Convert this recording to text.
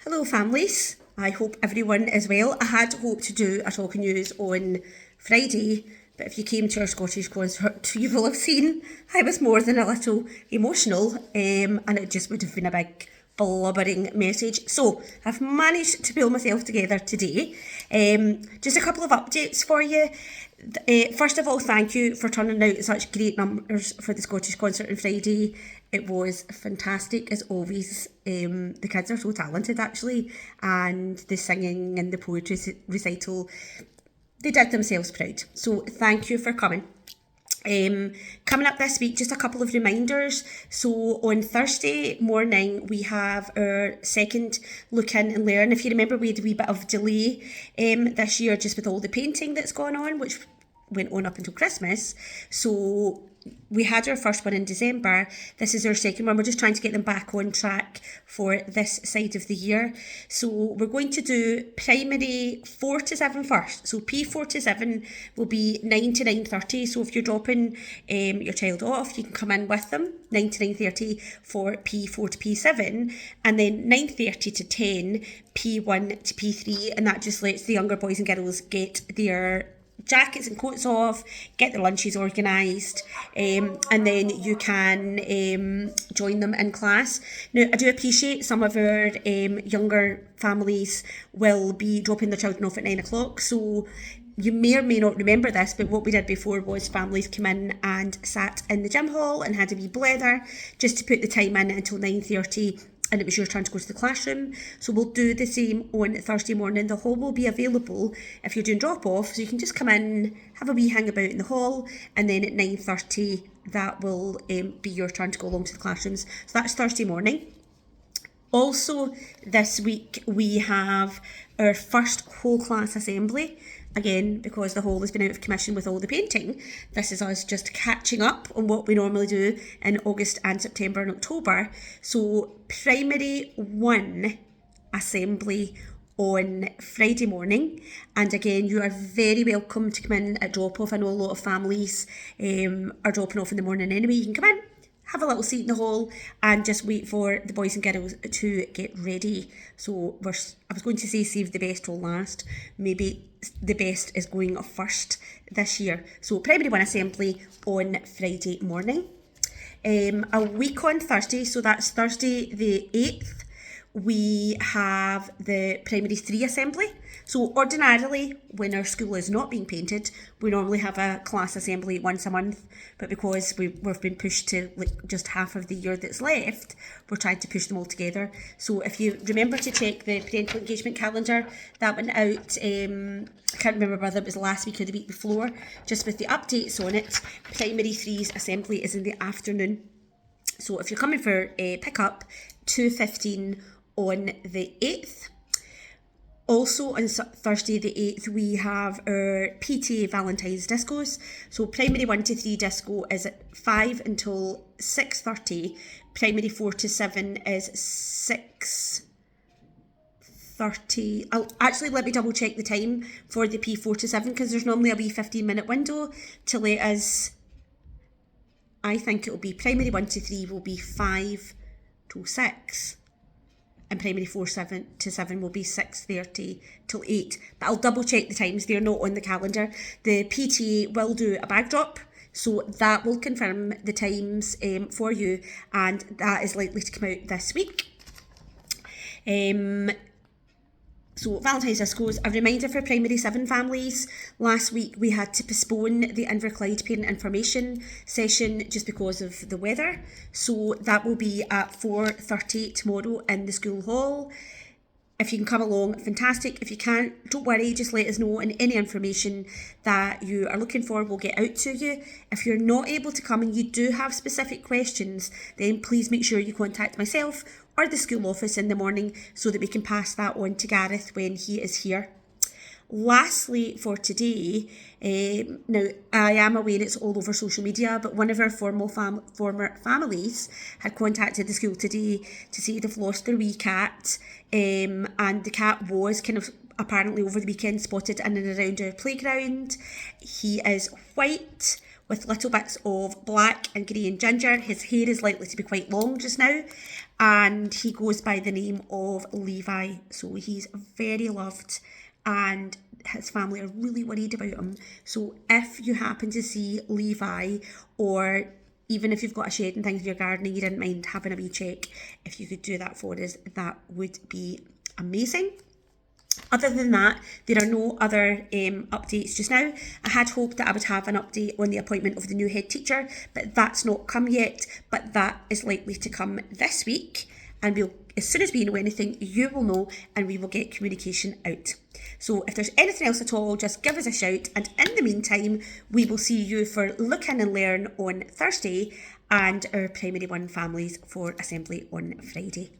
Hello families, I hope everyone is well. I had hoped to do a talking news on Friday, but if you came to our Scottish concert, you will have seen I was more than a little emotional, and it just would have been a big blubbering message. So I've managed to pull myself together today. Just a couple of updates for you. First of all, thank you for turning out such great numbers for the Scottish concert on Friday. It was fantastic as always. The kids are so talented actually, and the singing and the poetry recital, they did themselves proud. So thank you for coming. Coming up this week, just a couple of reminders. So on Thursday morning, we have our second look in and learn. If you remember, we had a wee bit of delay this year just with all the painting that's gone on, which went on up until Christmas. So we had our first one in December. This is our second one. We're just trying to get them back on track for this side of the year. So we're going to do primary 4 to 7 first. So P4 to 7 will be 9 to 9:30. So if you're dropping your child off, you can come in with them 9 to 9:30 for P4 to P7, and then 9:30 to 10 P1 to P3, and that just lets the younger boys and girls get their jackets and coats off, get their lunches organised, and then you can join them in class. Now, I do appreciate some of our younger families will be dropping their children off at 9 o'clock, so you may or may not remember this, but what we did before was families come in and sat in the gym hall and had a wee blether just to put the time in until 9:30, and it was your turn to go to the classroom. So we'll do the same on Thursday morning. The hall will be available if you're doing drop-off, so you can just come in, have a wee hang about in the hall, and then at 9:30 that will be your turn to go along to the classrooms. So that's Thursday morning. Also, this week we have our first whole class assembly. Again, because the hall has been out of commission with all the painting, this is us just catching up on what we normally do in August and September and October. So primary 1 assembly on Friday morning, and again you are very welcome to come in at drop off. I know a lot of families are dropping off in the morning anyway. You can come in, have a little seat in the hall, and just wait for the boys and girls to get ready. So I was going to say save the best till last. Maybe the best is going first this year. So primary 1 assembly on Friday morning. A week on Thursday, so that's Thursday the 8th, we have the primary 3 assembly. So ordinarily, when our school is not being painted, we normally have a class assembly once a month, but because we've been pushed to just half of the year that's left, we're trying to push them all together. So if you remember to check the parental engagement calendar, that went out, I can't remember whether it was last week or the week before, just with the updates on it. Primary 3's assembly is in the afternoon. So if you're coming for a pick-up, 2:15 on the 8th. Also on Thursday the 8th, we have our PTA Valentine's discos. So primary 1 to 3 disco is at 5 until 6:30. Primary 4 to 7 is 6:30. Actually, let me double check the time for the P4 to 7, because there's normally a wee 15-minute window to let us. I think it will be primary 1 to 3 will be 5 till 6. And primary 4 to 7 will be 6:30 till 8. But I'll double check the times, they're not on the calendar. The PTA will do a bag drop, so that will confirm the times for you, and that is likely to come out this week. So Valentine's discos, a reminder for primary 7 families. Last week we had to postpone the Inverclyde parent information session just because of the weather. So that will be at 4:30 tomorrow in the school hall. If you can come along, fantastic. If you can't, don't worry, just let us know, and any information that you are looking for will get out to you. If you're not able to come and you do have specific questions, then please make sure you contact myself or the school office in the morning so that we can pass that on to Gareth when he is here. Lastly, for today, now I am aware it's all over social media, but one of our former families had contacted the school today to say they've lost their wee cat, and the cat was kind of apparently over the weekend spotted in and around our playground. He is white with little bits of black and grey and ginger. His hair is likely to be quite long just now, and he goes by the name of Levi. So he's very loved, and his family are really worried about him. So if you happen to see Levi, or even if you've got a shed and things in your garden and you didn't mind having a wee check, if you could do that for us, that would be amazing. Other than that, there are no other updates just now. I had hoped that I would have an update on the appointment of the new head teacher, but that's not come yet. But that is likely to come this week, and we'll, as soon as we know anything, you will know, and we will get communication out. So if there's anything else at all, just give us a shout, and in the meantime, we will see you for Look In and Learn on Thursday, and our Primary 1 families for Assembly on Friday.